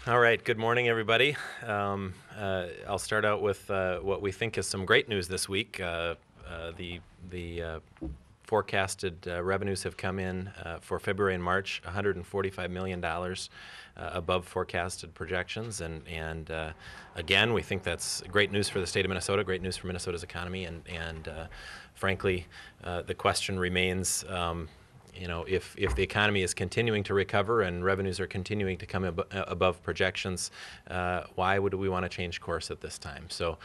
All right, good morning, everybody. I'll start out with what we think is some great news this week. The forecasted revenues have come in for February and March, $145 million above forecasted projections, and again, we think that's great news for the state of Minnesota, great news for Minnesota's economy, and frankly, the question remains. If the economy is continuing to recover and revenues are continuing to come above projections, why would we want to change course at this time? So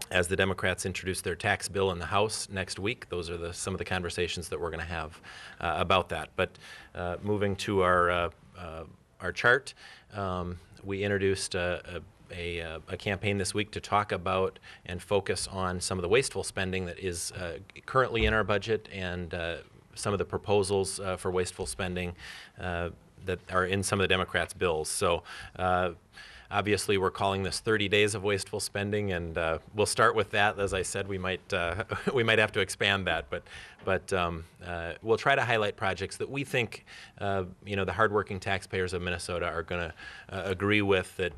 as the Democrats introduce their tax bill in the House next week, those are some of the conversations that we're going to have about that. But moving to our chart, we introduced a campaign this week to talk about and focus on some of the wasteful spending that is currently in our budget and some of the proposals for wasteful spending that are in some of the Democrats' bills. So obviously we're calling this 30 days of wasteful spending, and we'll start with that. As I said, we might have to expand that, but we'll try to highlight projects that we think the hardworking taxpayers of Minnesota are going to agree with, that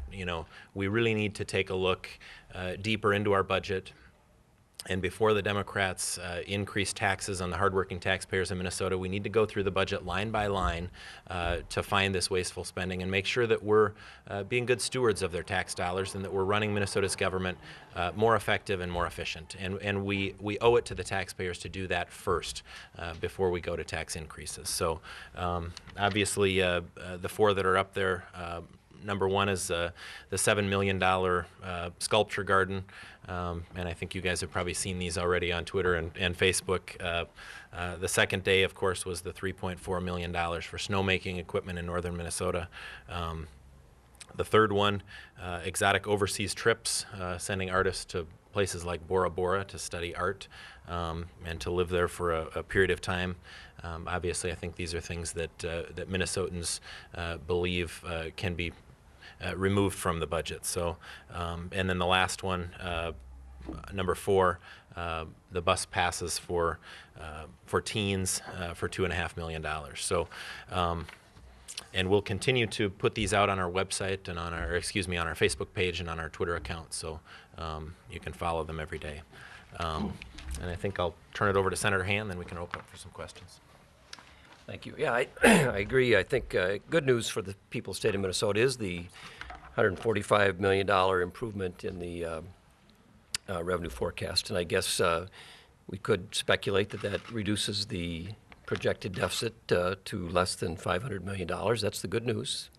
we really need to take a look deeper into our budget. And before the Democrats increase taxes on the hardworking taxpayers in Minnesota, we need to go through the budget line by line to find this wasteful spending and make sure that we're being good stewards of their tax dollars and that we're running Minnesota's government more effective and more efficient. And we owe it to the taxpayers to do that first before we go to tax increases. So obviously the four that are up there, number one is the $7 million sculpture garden. And I think you guys have probably seen these already on Twitter and Facebook. The second day, of course, was the $3.4 million for snowmaking equipment in northern Minnesota. The third one, exotic overseas trips, sending artists to places like Bora Bora to study art and to live there for a period of time. Obviously, I think these are things that Minnesotans believe can be removed from the budget. So, and then the last one, number four, the bus passes for teens for $2.5 million. So, and we'll continue to put these out on our website and on our Facebook page and on our Twitter account. So you can follow them every day. And I think I'll turn it over to Senator Hand, then we can open up for some questions. Thank you. Yeah, I agree. I think good news for the people of the state of Minnesota is the $145 million improvement in the revenue forecast. And I guess we could speculate that reduces the projected deficit to less than $500 million. That's the good news.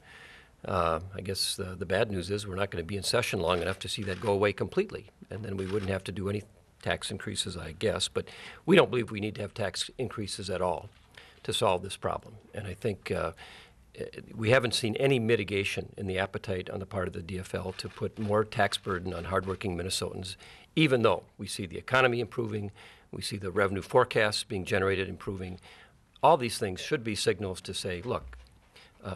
I guess the bad news is we're not going to be in session long enough to see that go away completely. And then we wouldn't have to do any tax increases, I guess. But we don't believe we need to have tax increases at all to solve this problem. And I think we haven't seen any mitigation in the appetite on the part of the DFL to put more tax burden on hardworking Minnesotans, even though we see the economy improving, we see the revenue forecasts being generated improving. All these things should be signals to say, look,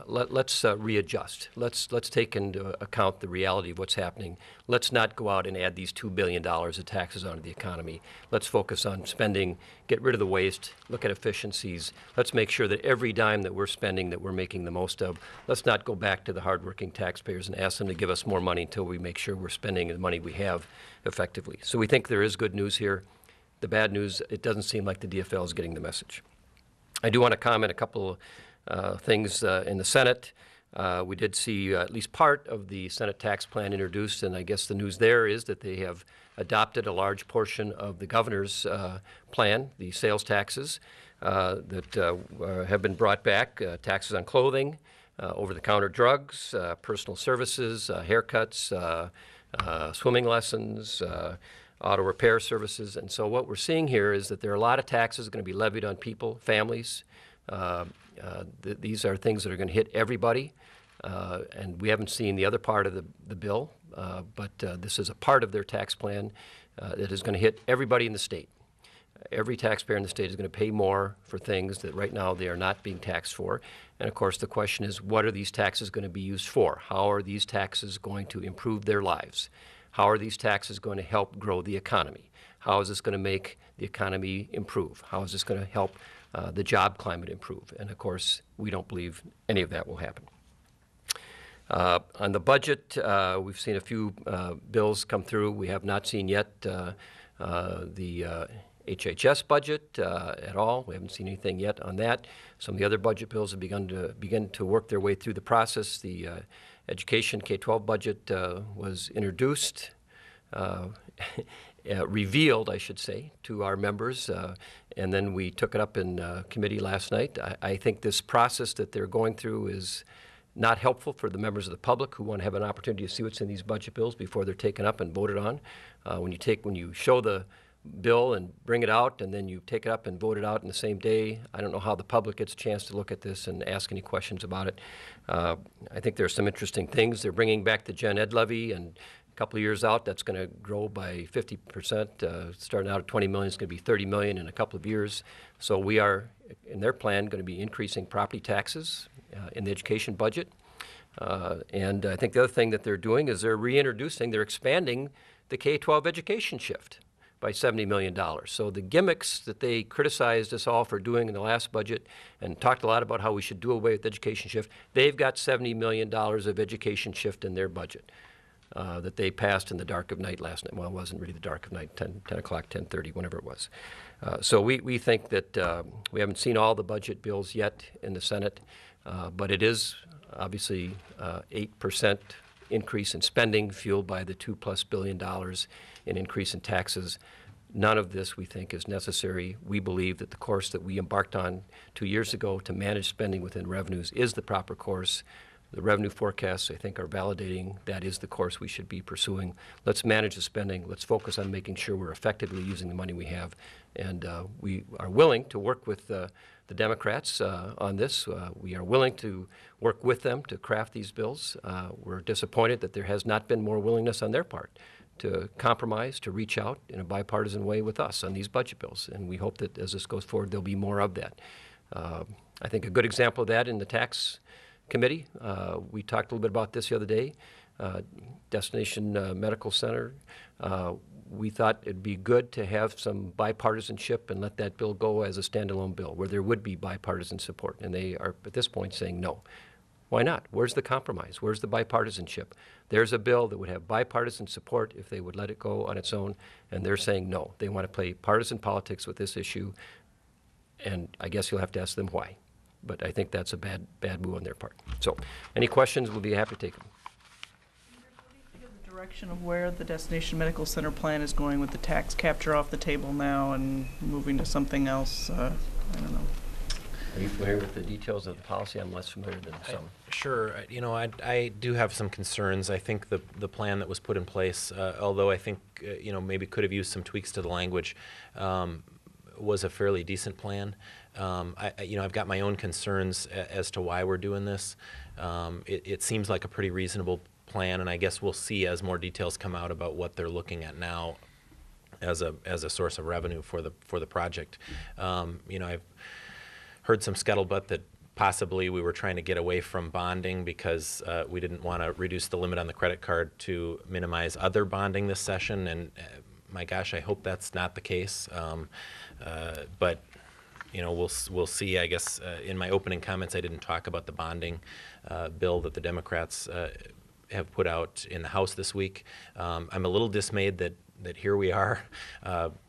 let's readjust. Let's take into account the reality of what's happening. Let's not go out and add these $2 billion of taxes onto the economy. Let's focus on spending, get rid of the waste, look at efficiencies. Let's make sure that every dime that we're spending, that we're making the most of. Let's not go back to the hardworking taxpayers and ask them to give us more money until we make sure we're spending the money we have effectively. So we think there is good news here. The bad news, it doesn't seem like the DFL is getting the message. I do want to comment a couple things in the Senate. We did see at least part of the Senate tax plan introduced, and I guess the news there is that they have adopted a large portion of the governor's plan, the sales taxes that have been brought back, taxes on clothing, over-the-counter drugs, personal services, haircuts, swimming lessons, auto repair services. And so what we're seeing here is that there are a lot of taxes going to be levied on people, families. These are things that are going to hit everybody, and we haven't seen the other part of the bill, but this is a part of their tax plan that is going to hit everybody in the state. Every taxpayer in the state is going to pay more for things that right now they are not being taxed for. And of course the question is, what are these taxes going to be used for? How are these taxes going to improve their lives? How are these taxes going to help grow the economy? How is this going to make the economy improve? How is this going to help the job climate improve? And of course, we don't believe any of that will happen. On the budget, we've seen a few bills come through. We have not seen yet the HHS budget at all. We haven't seen anything yet on that. Some of the other budget bills have begin to work their way through the process. The education K-12 budget was introduced, revealed, I should say, to our members, and then we took it up in committee last night. I think this process that they're going through is not helpful for the members of the public who want to have an opportunity to see what's in these budget bills before they're taken up and voted on. When you show the bill and bring it out and then you take it up and vote it out in the same day, I don't know how the public gets a chance to look at this and ask any questions about it. I think there are some interesting things. They're bringing back the gen ed levy, and a couple of years out that's going to grow by 50%. Starting out at 20 million, it's going to be 30 million in a couple of years. So we are, in their plan, going to be increasing property taxes in the education budget. And I think the other thing that they're doing is they're expanding the K-12 education shift by $70 million. So the gimmicks that they criticized us all for doing in the last budget and talked a lot about how we should do away with education shift, they've got $70 million of education shift in their budget that they passed in the dark of night last night. Well, it wasn't really the dark of night, 10 o'clock, 10:30, whenever it was. So we think that we haven't seen all the budget bills yet in the Senate, but it is obviously 8% increase in spending fueled by the $2+ billion in increase in taxes. None of this, we think, is necessary. We believe that the course that we embarked on 2 years ago to manage spending within revenues is the proper course. The revenue forecasts, I think, are validating that is the course we should be pursuing. Let's manage the spending. Let's focus on making sure we're effectively using the money we have. And we are willing to work with the Democrats on this. We are willing to work with them to craft these bills. We're disappointed that there has not been more willingness on their part to compromise, to reach out in a bipartisan way with us on these budget bills. And we hope that as this goes forward, there'll be more of that. I think a good example of that in the tax committee, we talked a little bit about this the other day, Destination Medical Center. We thought it'd be good to have some bipartisanship and let that bill go as a standalone bill where there would be bipartisan support. And they are at this point saying no. Why not? Where's the compromise? Where's the bipartisanship? There's a bill that would have bipartisan support if they would let it go on its own, and they're saying no. They want to play partisan politics with this issue, and I guess you'll have to ask them why. But I think that's a bad move on their part. So any questions, we'll be happy to take them. What do you think of the direction of where the Destination Medical Center plan is going with the tax capture off the table now and moving to something else? I don't know. Are you familiar with the details of the policy? I'm less familiar than some. Sure. You know, I do have some concerns. I think the plan that was put in place, although I think, you know, maybe could have used some tweaks to the language, was a fairly decent plan. You know, I've got my own concerns as to why we're doing this. It seems like a pretty reasonable plan, and I guess we'll see as more details come out about what they're looking at now as a source of revenue for the project. You know, I've heard some scuttlebutt that possibly we were trying to get away from bonding because we didn't want to reduce the limit on the credit card to minimize other bonding this session, and my gosh, I hope that's not the case. But you know, we'll see. I guess in my opening comments, I didn't talk about the bonding bill that the Democrats have put out in the House this week. I'm a little dismayed that here we are,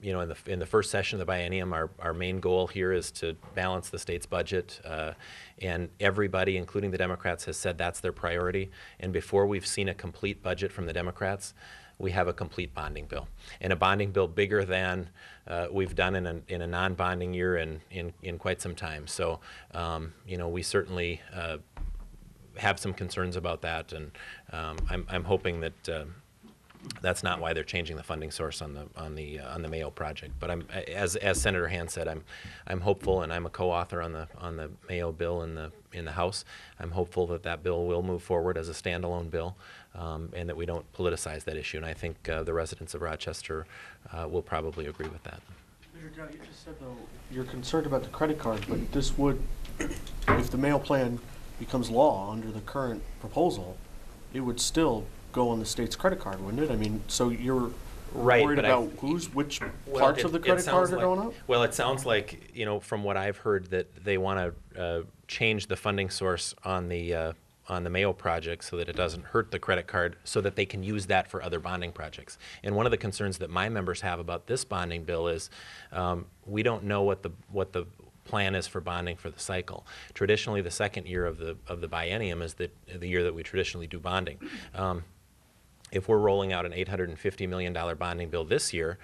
you know, in the first session of the biennium. Our main goal here is to balance the state's budget, and everybody, including the Democrats, has said that's their priority. And before we've seen a complete budget from the Democrats, we have a complete bonding bill, and a bonding bill bigger than we've done in a non-bonding year in quite some time. So, you know, we certainly have some concerns about that, and I'm hoping that that's not why they're changing the funding source on the Mayo project. But as Senator Hand said, I'm hopeful, and I'm a co-author on the Mayo bill in the House. I'm hopeful that bill will move forward as a standalone bill, and that we don't politicize that issue. And I think the residents of Rochester will probably agree with that. Mr. Dow, you just said though you're concerned about the credit card, but this would, if the Mayo plan becomes law under the current proposal, it would still go on the state's credit card, wouldn't it? I mean, so you're worried about which parts of the credit card are going up? Well, it sounds like, you know, from what I've heard, that they want to change the funding source on the the Mayo project so that it doesn't hurt the credit card, so that they can use that for other bonding projects. And one of the concerns that my members have about this bonding bill is we don't know what the plan is for bonding for the cycle. Traditionally, the second year of the biennium is the year that we traditionally do bonding. If we're rolling out an $850 million bonding bill this year,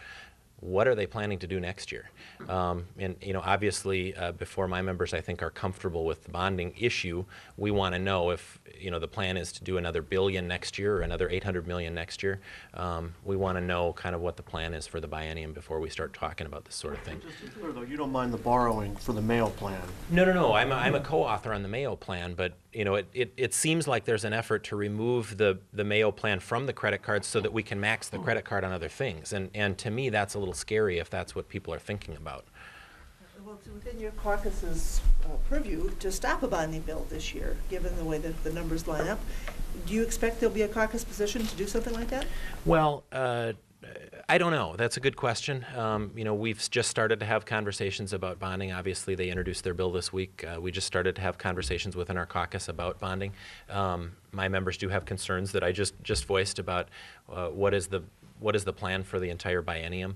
what are they planning to do next year? And obviously, before my members, I think, are comfortable with the bonding issue, we want to know if the plan is to do another billion next year or another 800 million next year. We want to know kind of what the plan is for the biennium before we start talking about this sort of thing. Just to be clear, though, you don't mind the borrowing for the Mayo plan. No. I'm a co-author on the Mayo plan, but it seems like there's an effort to remove the Mayo plan from the credit card so that we can max the credit card on other things. And to me, that's a little scary if that's what people are thinking about. Well, it's within your caucus's purview to stop a bonding bill this year, given the way that the numbers line up. Do you expect there'll be a caucus position to do something like that? Well, I don't know. That's a good question. We've just started to have conversations about bonding. Obviously, they introduced their bill this week. We just started to have conversations within our caucus about bonding. My members do have concerns that I just voiced about what is the plan for the entire biennium.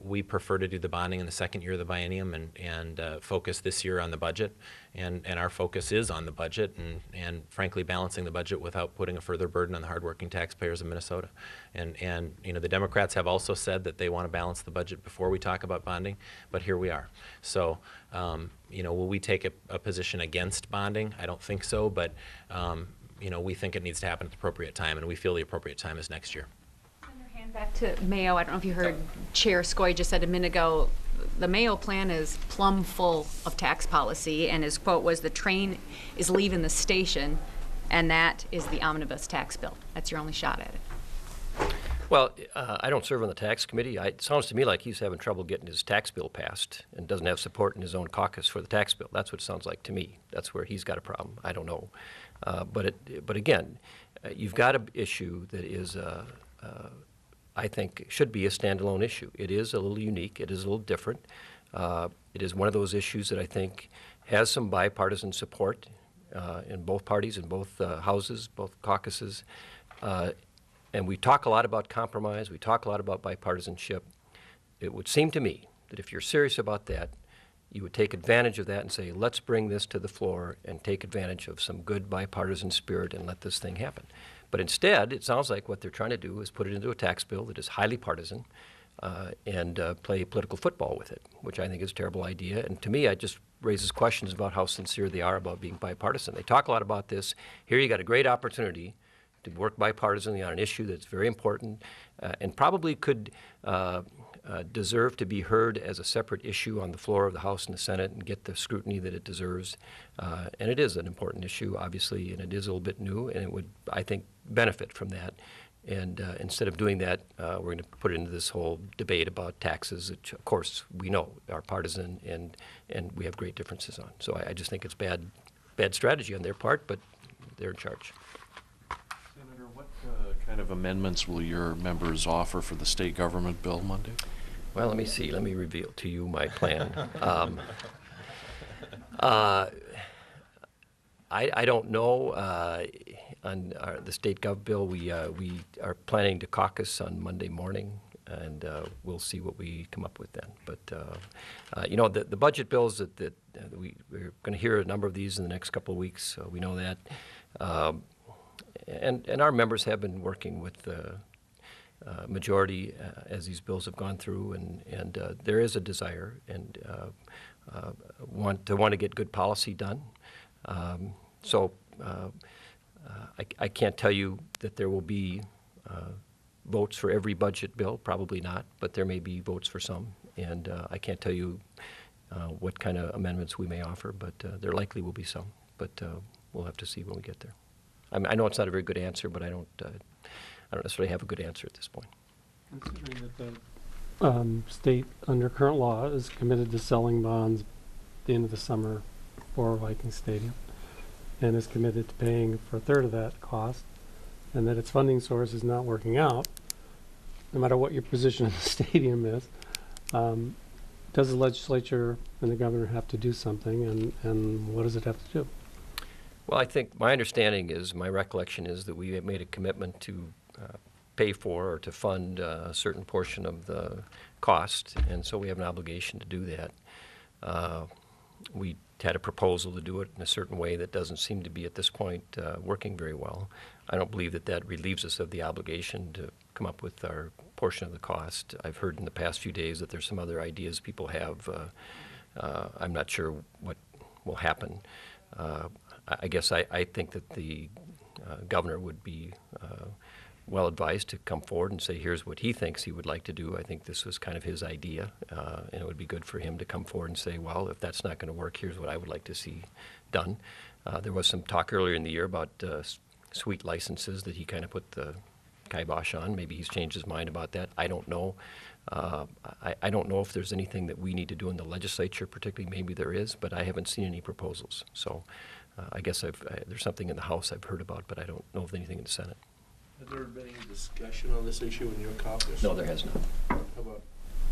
We prefer to do the bonding in the second year of the biennium and focus this year on the budget. And our focus is on the budget and frankly balancing the budget without putting a further burden on the hardworking taxpayers of Minnesota. And the Democrats have also said that they want to balance the budget before we talk about bonding, but here we are. So, will we take a position against bonding? I don't think so, but we think it needs to happen at the appropriate time, and we feel the appropriate time is next year. Back to Mayo, I don't know if you heard Chair Skoye just said a minute ago, the Mayo plan is plumb full of tax policy, and his quote was, "The train is leaving the station, and that is the omnibus tax bill." That's your only shot at it. Well, I don't serve on the tax committee. It sounds to me like he's having trouble getting his tax bill passed and doesn't have support in his own caucus for the tax bill. That's what it sounds like to me. That's where he's got a problem. I don't know. But again, you've got an issue that is I think should be a standalone issue. It is a little unique. It is a little different. It is one of those issues that I think has some bipartisan support in both parties, in both houses, both caucuses. And we talk a lot about compromise. We talk a lot about bipartisanship. It would seem to me that if you're serious about that, you would take advantage of that and say, let's bring this to the floor and take advantage of some good bipartisan spirit and let this thing happen. But instead, it sounds like what they're trying to do is put it into a tax bill that is highly partisan and play political football with it, which I think is a terrible idea. And to me, it just raises questions about how sincere they are about being bipartisan. They talk a lot about this. Here you got a great opportunity to work bipartisanly on an issue that's very important and probably could deserve to be heard as a separate issue on the floor of the House and the Senate and get the scrutiny that it deserves. And it is an important issue, obviously, and it is a little bit new, and it would, I think, benefit from that. And instead of doing that, we're going to put it into this whole debate about taxes, which, of course, we know are partisan and we have great differences on. So I just think it's bad strategy on their part, but they're in charge. Senator, what kind of amendments will your members offer for the state government bill Monday? Well, let me see. Let me reveal to you my plan. I don't know. On the state gov bill, we are planning to caucus on Monday morning, and we'll see what we come up with then. But the budget bills that we're going to hear a number of these in the next couple of weeks. So we know that, and our members have been working with the majority as these bills have gone through, and there is a desire and want to get good policy done. I can't tell you that there will be votes for every budget bill, probably not, but there may be votes for some. And I can't tell you what kind of amendments we may offer, but there likely will be some. But we'll have to see when we get there. I know it's not a very good answer, but I don't necessarily have a good answer at this point. Considering that the state, under current law, is committed to selling bonds at the end of the summer for Viking Stadium, and is committed to paying for a third of that cost, and that its funding source is not working out, no matter what your position on the stadium is, does the legislature and the governor have to do something, and what does it have to do? Well, I think my understanding is, my recollection is that we have made a commitment to pay for or to fund a certain portion of the cost, and so we have an obligation to do that. We had a proposal to do it in a certain way that doesn't seem to be at this point working very well. I don't believe that that relieves us of the obligation to come up with our portion of the cost. I've heard in the past few days that there's some other ideas people have. I'm not sure what will happen. I guess I think that the governor would be well advised to come forward and say, here's what he thinks he would like to do. I think this was kind of his idea, and it would be good for him to come forward and say, well, if that's not going to work, here's what I would like to see done. There was some talk earlier in the year about suite licenses that he kind of put the kibosh on. Maybe he's changed his mind about that. I don't know. I don't know if there's anything that we need to do in the legislature, particularly. Maybe there is, but I haven't seen any proposals. So I guess there's something in the House I've heard about, but I don't know of anything in the Senate. Has there been any discussion on this issue in your caucus? No, there has not. How about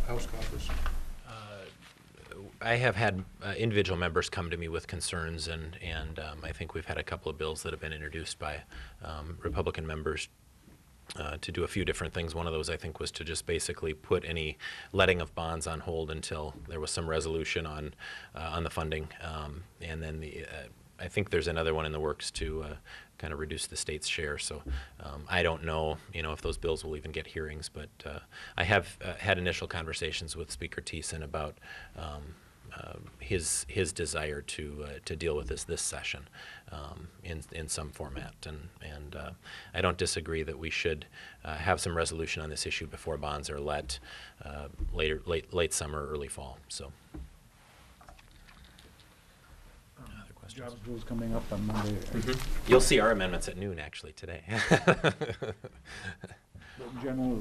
House caucus? I have had individual members come to me with concerns, and I think we've had a couple of bills that have been introduced by Republican members to do a few different things. One of those, I think, was to just basically put any letting of bonds on hold until there was some resolution on the funding, and then I think there's another one in the works to kind of reduce the state's share. So I don't know, if those bills will even get hearings, but I have had initial conversations with Speaker Thiessen about his desire to deal with this Mm-hmm. session in some format, and I don't disagree that we should have some resolution on this issue before bonds are let late summer, early fall. So. Other questions? Jobs bill's coming up on Monday. Mm-hmm. You'll see our amendments at noon, actually, today. But in general,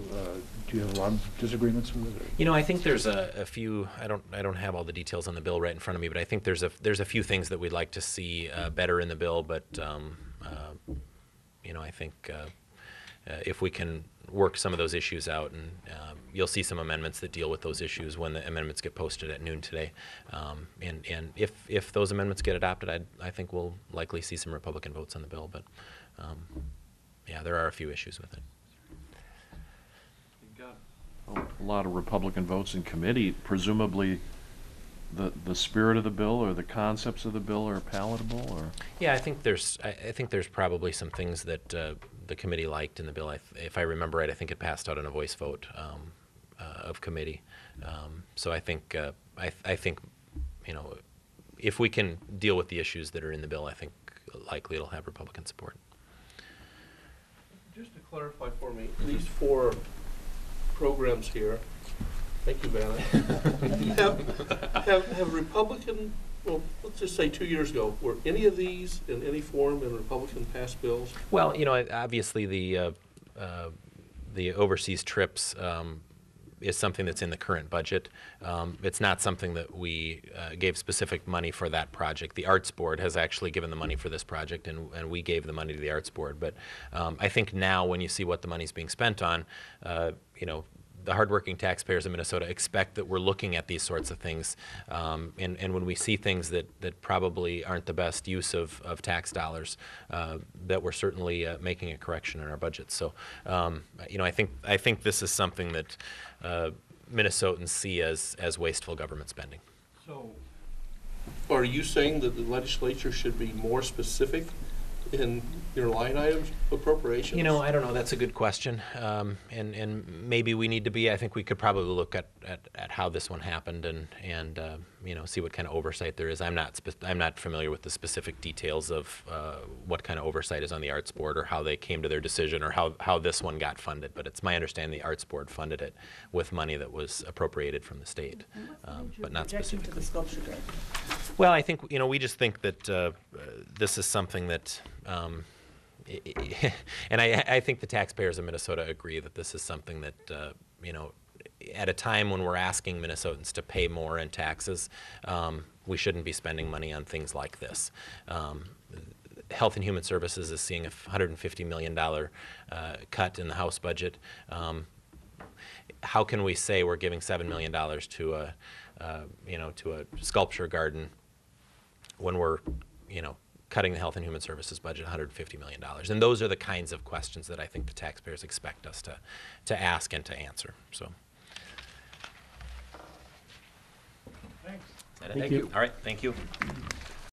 do you have a lot of disagreements with it? I think there's a few. I don't have all the details on the bill right in front of me, but I think there's a few things that we'd like to see better in the bill. But I think if we can work some of those issues out, and you'll see some amendments that deal with those issues when the amendments get posted at noon today. And if those amendments get adopted, I think we'll likely see some Republican votes on the bill. But yeah, there are a few issues with it. A lot of Republican votes in committee. Presumably, the spirit of the bill or the concepts of the bill are palatable, or? Yeah, I think there's probably some things that the committee liked in the bill. If I remember right, I think it passed out on a voice vote of committee. So I think if we can deal with the issues that are in the bill, I think likely it'll have Republican support. Just to clarify for me, these four programs here, thank you, Vanna, have Republican, well, let's just say 2 years ago, were any of these in any form in Republican passed bills? Well, obviously the overseas trips is something that's in the current budget. It's not something that we gave specific money for that project. The Arts Board has actually given the money for this project, and we gave the money to the Arts Board. But I think now when you see what the money's being spent on, the hardworking taxpayers in Minnesota expect that we're looking at these sorts of things. And when we see things that probably aren't the best use of tax dollars, that we're certainly making a correction in our budget. So, I think this is something that Minnesotans see as wasteful government spending. So, are you saying that the legislature should be more specific in your line items appropriations? I don't know. That's a good question, and maybe we need to be. I think we could probably look at how this one happened and see what kind of oversight there is. I'm not familiar with the specific details of what kind of oversight is on the Arts Board or how they came to their decision or how this one got funded. But it's my understanding the Arts Board funded it with money that was appropriated from the state, but not specifically. To the sculpture garden? Well, I think we just think that this is something that. And I think the taxpayers of Minnesota agree that this is something that, at a time when we're asking Minnesotans to pay more in taxes, we shouldn't be spending money on things like this. Health and Human Services is seeing a $150 million cut in the House budget. How can we say we're giving $7 million to a sculpture garden when we're, cutting the Health and Human Services budget $150 million? And those are the kinds of questions that I think the taxpayers expect us to ask and to answer. So. Thanks. Is that it? Thank you. All right, thank you.